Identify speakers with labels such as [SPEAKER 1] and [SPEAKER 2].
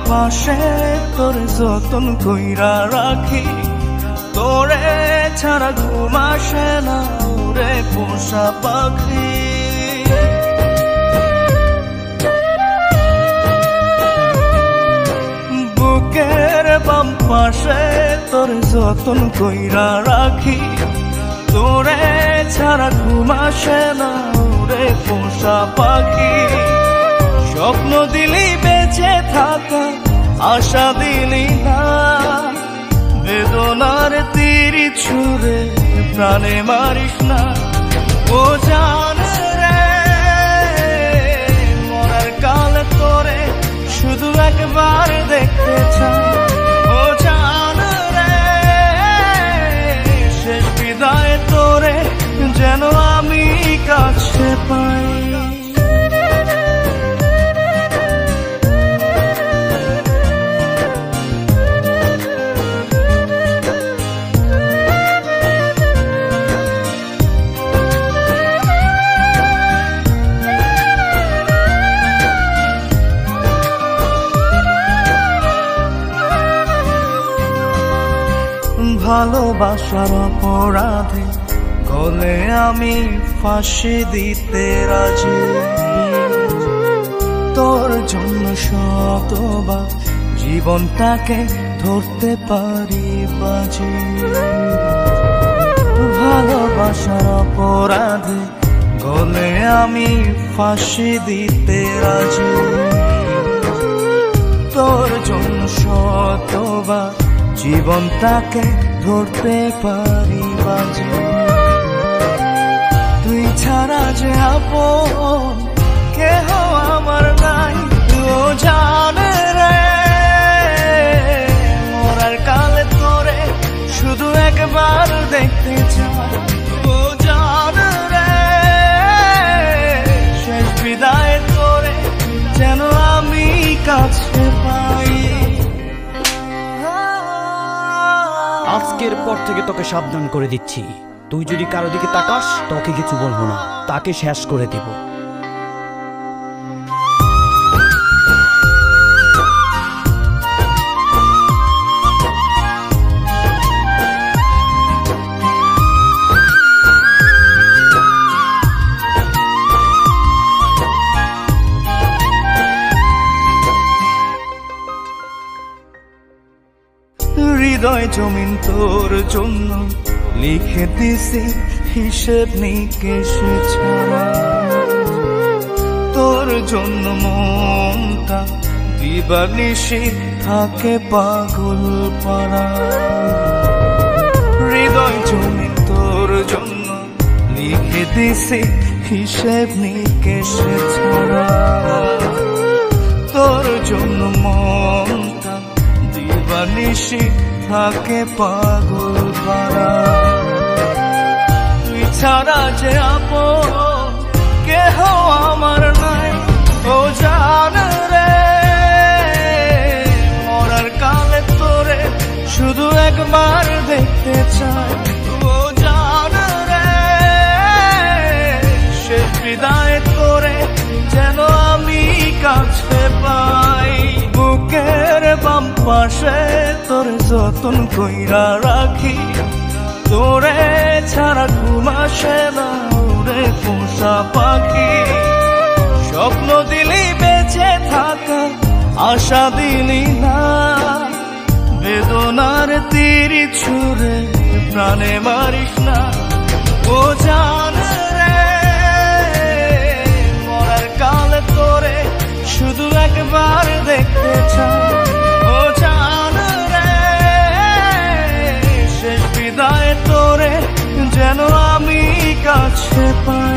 [SPEAKER 1] পাশে তোরে যতন কইরা রাখি, তোরে ছাড়া ঘুম আসে না ওরে পোষা পাখি। বুকের বাম পাশে তোরে যতন কইরা রাখি, তোরে ছাড়া ঘুম আসে না ওরে পোষা পাখি। স্বপ্ন দিলি বেঁচে থাকা, আশা দিলি না, বেদনার তীর ছুঁড়ে প্রাণে মারিস না। ও জান রে, মরার কাল তোরে শুধু একবার দেখতে চাই। ও জান রে, শেষ বিদায় তোরে যেন আমি কাছে পাই। ভালোবাসার অপরাধে গলে আমি ফাঁসি দিতে রাজি, তোর জন্য শতবার জীবনটাকে ধরতে পারি বাজি। ভালোবাসার অপরাধে গলে আমি ফাঁসি দিতে রাজি, তোর জন্য শতবার জীবনটাকে ধরতে পারি বাজি। তুই ছাড়া যে আপন কেহ আমার নাই। ও জান রে, মরার কালে তোরে শুধু একবার দেখতে চাই। ও জান রে, শেষ বিদায় তোরে যেন আমি কাছে পাই।
[SPEAKER 2] আজকের পর থেকে তোকে সাবধান করে দিচ্ছি, তুই যদি কারো দিকে তাকাস তোকে কিছু বলবো না, তাকে শেষ করে দেব।
[SPEAKER 1] হৃদয় জমিন তোর জন্য লিখে দিছি হিসেব নিকেশ ছাড়া, তোর জন্য মনটা দিবানিশি থাকে পাগল পাড়া। হৃদয় জমিন তোর জন্য লিখে দিছি হিসেব নিকেশ ছাড়া, তোর জন্য মনটা দিবানিশি থাকে পাগল পাড়া। তুই ছাড়া যে আপন কেহ আমার নাই। ও জান রে, মরার কালে তোরে শুধু একবার দেখতে চাই। ও জান রে, শেষ বিদায় তোরে যেন আমি কাছে পাই। বুকের বাম পাশে তোরে যতন কইরা রাখি, তোরে ছাড়া ঘুম আসে না ওরে পোষা পাখি। স্বপ্ন দিলি বেঁচে থাকা, আশা দিলি না, বেদনার তীর ছুঁড়ে প্রাণে মারিস না। ও জান রে, মরার কাল তোরে শুধু একবার দেখতে চাই। ও জান রে, শেষ বিদায় তোরে যেন আমি কাছে পাই।